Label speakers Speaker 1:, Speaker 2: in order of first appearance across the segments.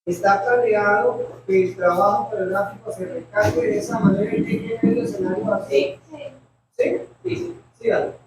Speaker 1: Está planeado que el trabajo coreográfico se recargue de esa manera y que quede el escenario vacío. ¿Sí? Sí. Sí, dale.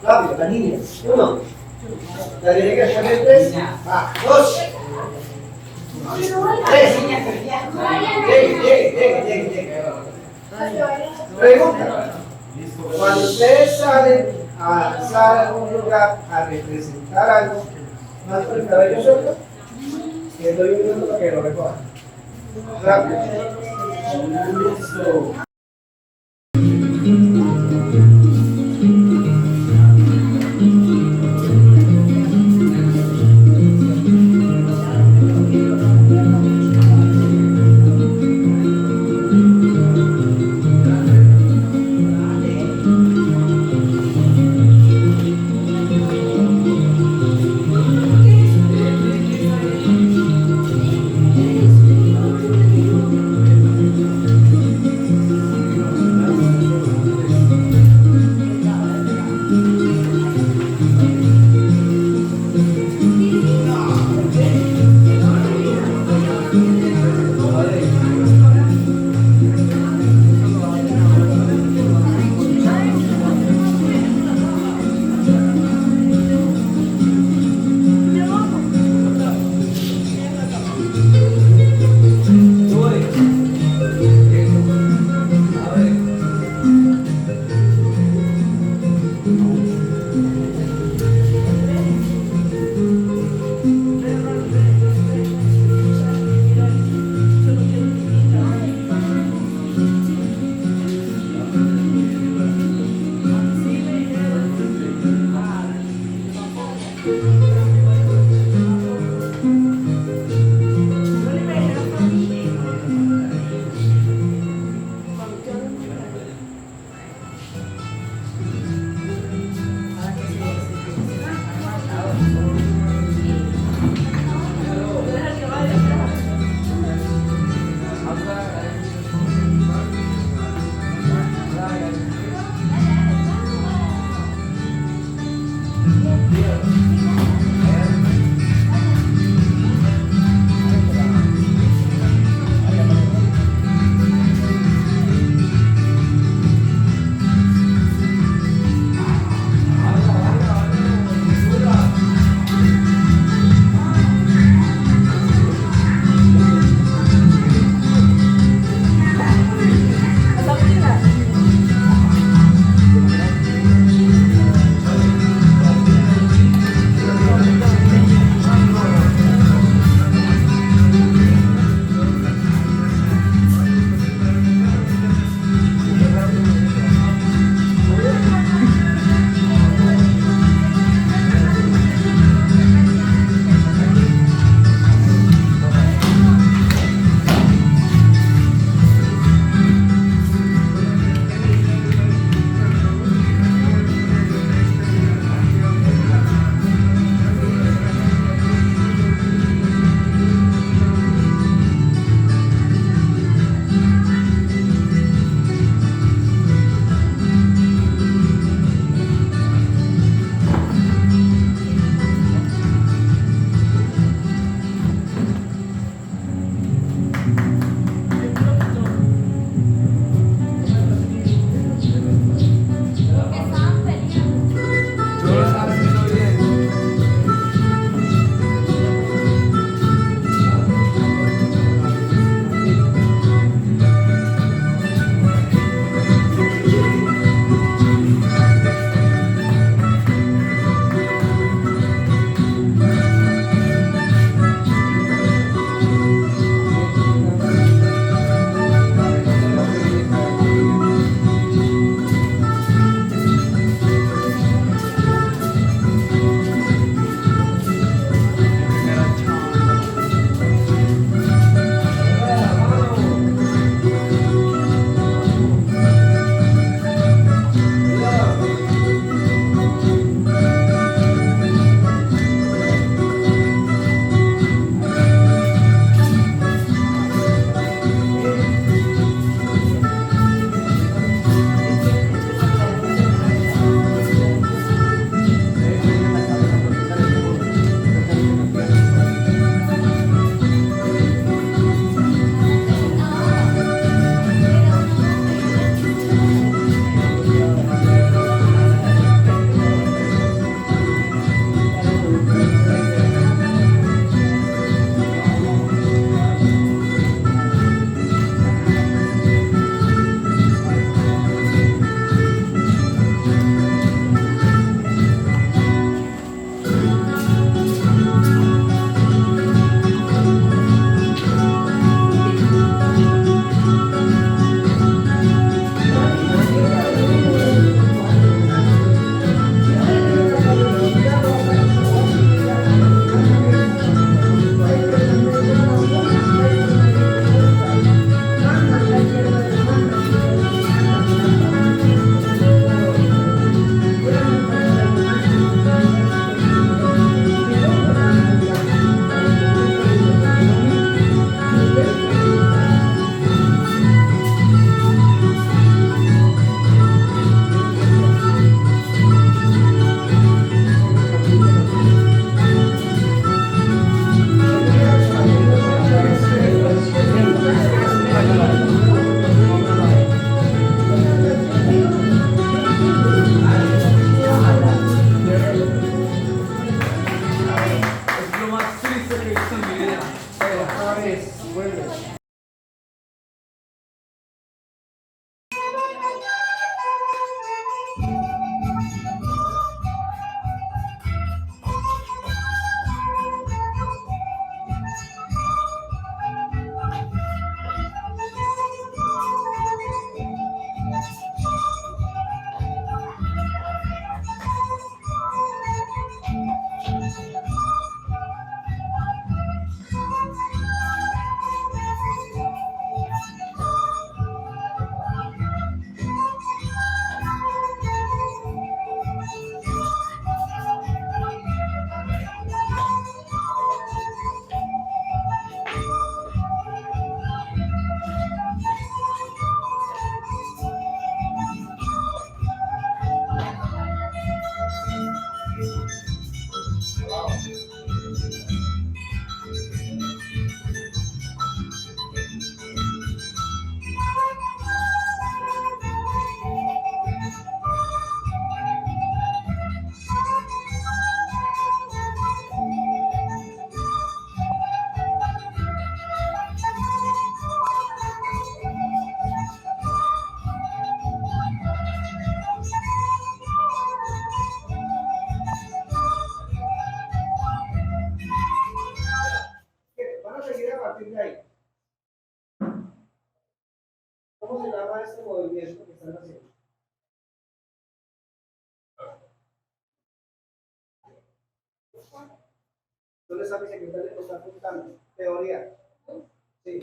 Speaker 1: Rápido, la línea. 1. La derecha, 3. Va. 2. 3. Llegue. Pregunta. Cuando ustedes salen a un lugar a representar algo, ¿más por el cabello suelto? Les doy un minuto para que lo recojan. Rápido. Listo. llama este movimiento que están haciendo? ¿Dónde está mi secretario que está apuntando? Teoría. Sí,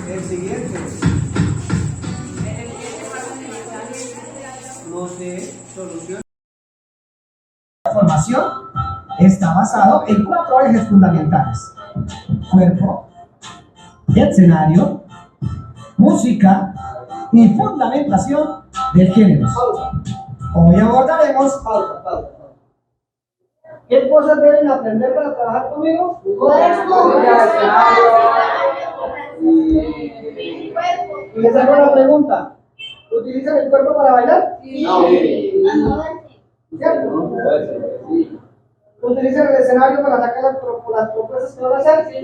Speaker 1: el siguiente. Los de solución.
Speaker 2: La formación está basado en 4 ejes fundamentales: cuerpo, escenario, música y fundamentación de géneros.
Speaker 1: Pausa.
Speaker 2: Hoy abordaremos
Speaker 1: Pausa. ¿Qué cosas deben aprender para trabajar conmigo? Y les hago una pregunta. ¿Utilizan el cuerpo para bailar?
Speaker 3: Sí.
Speaker 1: ¿Cierto? ¿Utilizan el escenario para sacar las propuestas que van a hacer?
Speaker 3: Sí.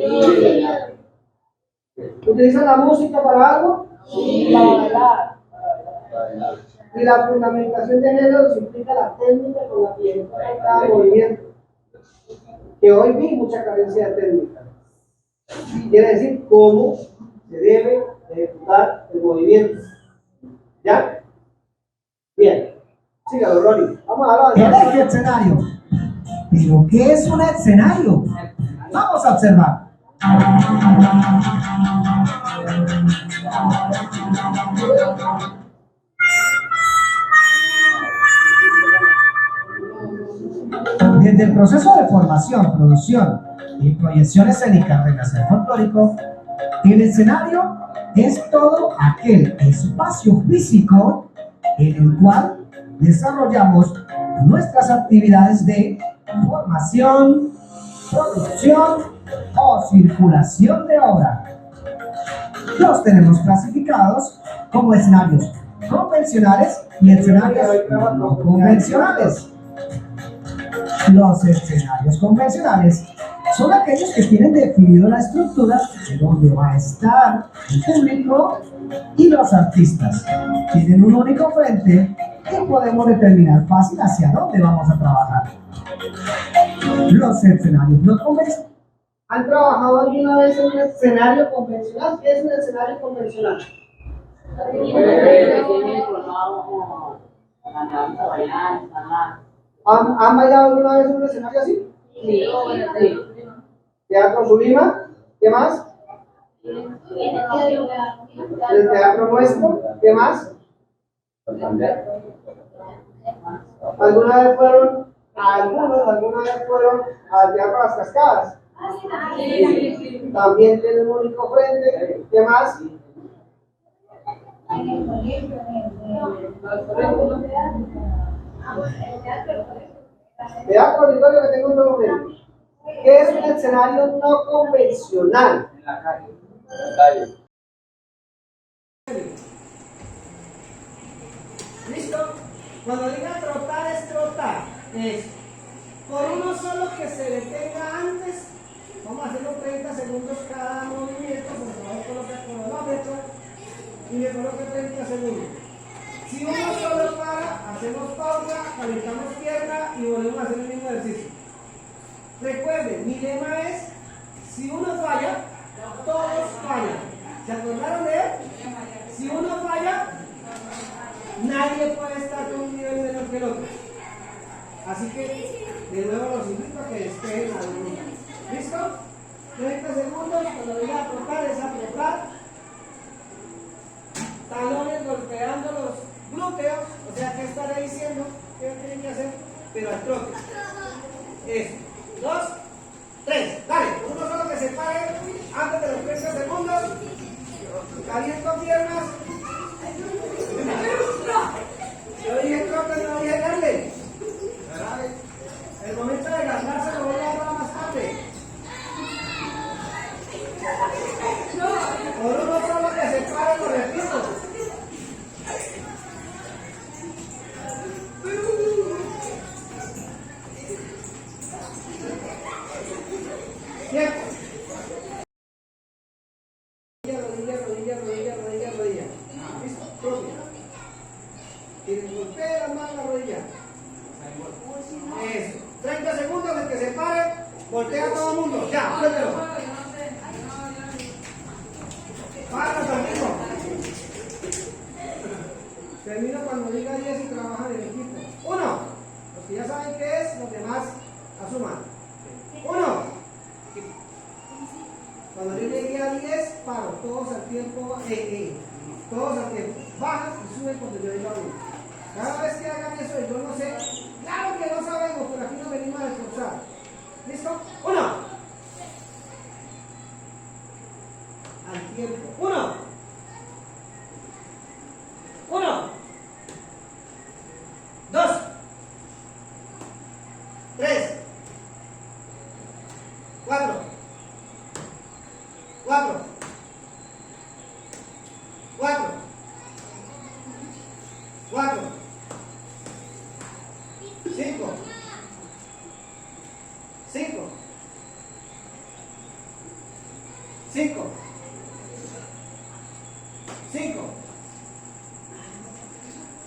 Speaker 1: ¿Utilizan la música para algo? Para bailar. Y la fundamentación de géneros implica la técnica con la que ejecuta cada movimiento. Que hoy vi mucha carencia de técnica. Quiere decir cómo se debe ejecutar el movimiento. ¿Ya? Bien. Sígalo, Ronnie. Vamos a hablar
Speaker 2: el eje escenario. ¿Pero qué es un escenario? Vamos a observar. Desde el proceso de formación, producción y proyección escénica del hacer folclórico, el escenario es todo aquel espacio físico en el cual desarrollamos nuestras actividades de formación, producción o circulación de obra. Los tenemos clasificados como escenarios convencionales y escenarios no convencionales. Los escenarios convencionales son aquellos que tienen definido la estructura de donde va a estar el público y los artistas. Tienen un único frente y podemos determinar fácil hacia dónde vamos a trabajar. Los escenarios no convencionales.
Speaker 1: ¿Han trabajado alguna vez en un escenario convencional? ¿Qué es un escenario convencional? ¿Han bailado alguna vez en un escenario así?
Speaker 3: Sí.
Speaker 1: Teatro Zulima, ¿qué más? El Teatro Nuestro, ¿qué más? ¿Alguna vez fueron al Teatro Las Cascadas? También tienen un único frente, ¿qué más? Teatro Auditorio que tengo un documento. ¿Qué es un escenario no convencional?
Speaker 4: En la calle.
Speaker 1: ¿Listo? Cuando diga trotar es trotar. Es por uno solo que se detenga antes. Vamos a hacerlo 30 segundos cada movimiento. Porque vamos a colocar cronómetro y le coloco 30 segundos. Si uno solo para, hacemos pausa, calentamos pierna y volvemos a hacer el mismo ejercicio. Recuerden, mi lema es: si uno falla, todos fallan. ¿Se acordaron de él? Si uno falla, Nadie puede estar con un nivel menor que el otro. Así que, de nuevo los invito a que despejen al grupo. ¿Listo? 30 segundos, cuando diga apretar es apretar. Talones golpeando los glúteos, o sea, ¿qué estaré diciendo? ¿Qué tienen que hacer? Pero al trote. Eso. 2, 3. Dale, uno solo que se pare antes de los 30 segundos. Caliento piernas. Yo dije trote, no dije darle. El momento de ganarse lo voy a dar más tarde. Por uno solo que se pare, lo repito. Tiempo. Rodilla. ¿Listo? Propio. Quienes golpeen las manos a la rodilla. Eso. 30 segundos, el que se pare, voltea a todo el mundo. Ya, suéltelo. Para conmigo. Termino cuando diga 10 y trabajan en equipo. 1. Los que ya saben qué es, los demás asuman. 1. Cuando yo llegué a 10, paro. Todos al tiempo. Todos al tiempo. Bajan y suben cuando yo diga 1. Cada vez que hagan eso, yo no sé. Claro que no sabemos, pero aquí nos venimos a esforzar. ¿Listo? 1. Al tiempo. 1. 2. 3. 4.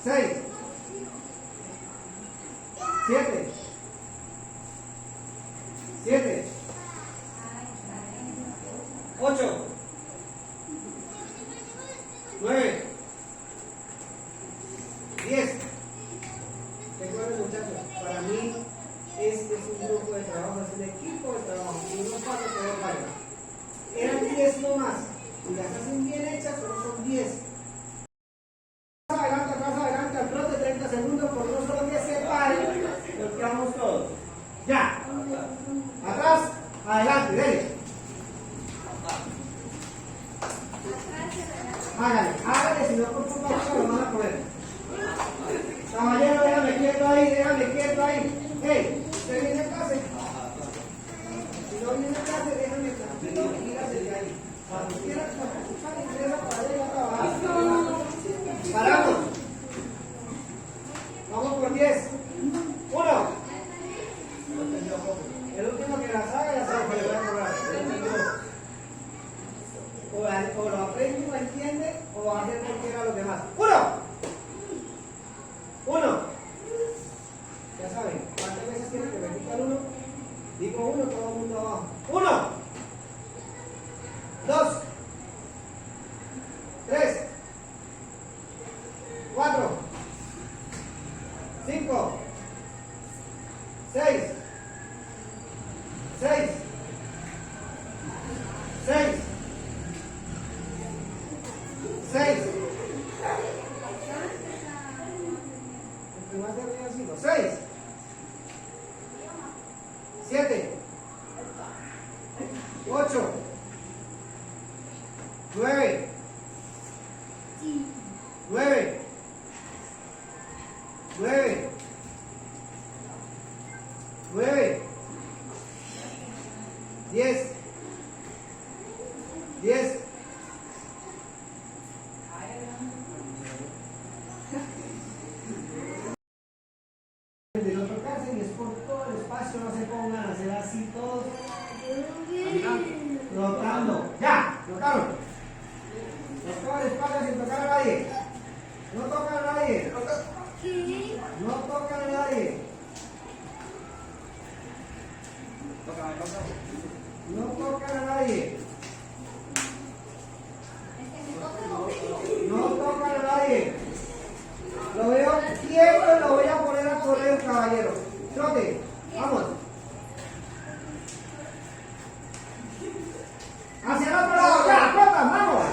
Speaker 1: 6, 7, 8, 9, 10. Recuerden, muchachos, para mí este es un grupo de trabajo, es un equipo de trabajo, y uno para que todo valga. Eran 10 nomás, y las hacen bien hechas, pero son 10. Adelante, al trote, 30 segundos, por no solo que se pare, nos quedamos todos. Ya. Atrás, adelante, dele. Hágale, si no por poco lo van a poner. Caballero, déjame quieto ahí. Hey, usted viene a clase. Si no viene a clase, déjame tranquilo y gírase de ahí. Cuando quieras participar, ingresa para ir a trabajar. Paramos. Vamos por 10. 1. El último que las haga ya sabe que le voy a cobrar. O lo aprende y lo entiende, o va a hacer cualquiera de los demás. 1. Ya saben, ¿cuántas veces tienen que repetir el 1? Digo 1, todo el mundo abajo. 1. 2. 3. 4. 5. 6. 6. 6. El más de arriba 5. 6. 7. 8. 9. 9. 9. 9. 10. 10. De no tocarse y es por todo el espacio, no se pongan a hacer así todos. Rotando. Ya, rotaron. Toca la espalda sin tocar a nadie. No tocan a nadie. No tocan a nadie. No tocan a nadie. No tocan a nadie. caballero. Trote, vamos. Hacia el otro lado, ya, trota, vamos.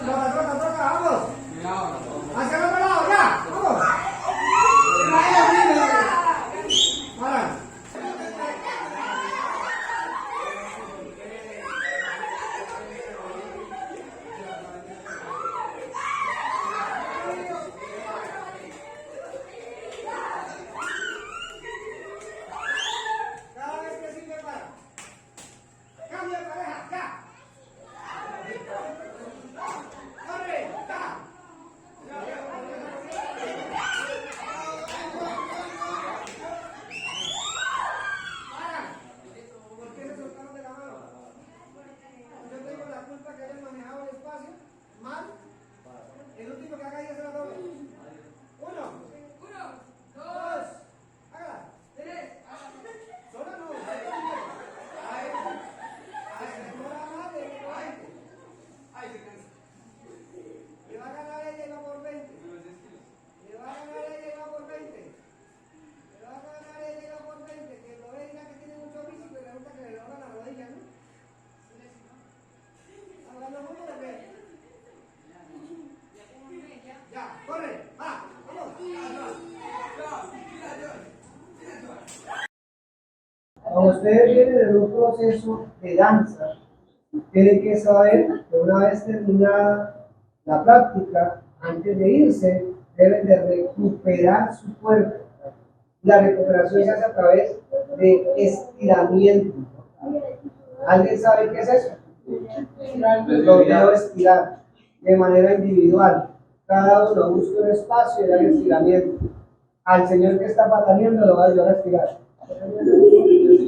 Speaker 1: Trota, trota, trota, vamos. Hacia el otro lado, ya, vamos. Para. Cada vez que sigue para. Cambia de pareja, ya. Corre, ya. ¿Por qué se soltaron de la mano? Yo tengo la culpa que hayan manejado el espacio mal. El último que haga ya se la doble. Uno, dos, hágala. Tres, sola no. Le va a ganar ella y va por 20. Le va a ganar ella y va por 20. Le va a ganar ella y va por 20. Que lo venga que tiene mucho físico y resulta que le doblan la rodilla, ¿no? Hablando mucho de ver. Ya, corre, va, vamos. Cuando ustedes vienen en un proceso de danza, tienen que saber que una vez terminada la práctica, antes de irse, deben de recuperar su cuerpo. La recuperación se hace a través de estiramiento. ¿Alguien sabe qué es eso? Lo debo estirar de manera individual. Cada uno busca un espacio y da el estiramiento. Al señor que está pataleando lo va a ayudar a estirar.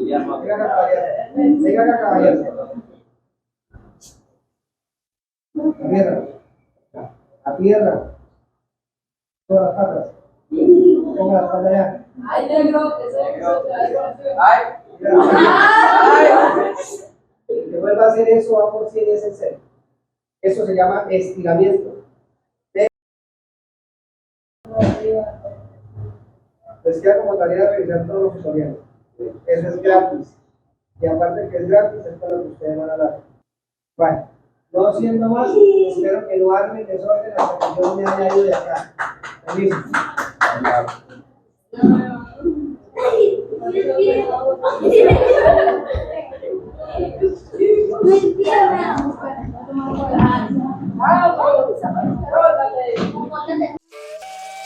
Speaker 1: Venga acá, caballero. Venga acá, caballero. A tierra. A tierra. Todas las patas. Ponga las patas allá.
Speaker 3: Ay, negro, eso.
Speaker 4: Ay.
Speaker 1: El que vuelva a hacer eso va por 100 y es el cero. Eso se llama estiramiento. Les queda como tarea revisar todos los tutoriales. Eso es gratis. Y aparte que es gratis, es para lo que ustedes van a dar. Bueno, no siendo más, espero que no armen desorden hasta que yo me haya ido de acá. Permiso.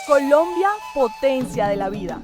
Speaker 3: Colombia, potencia de la vida.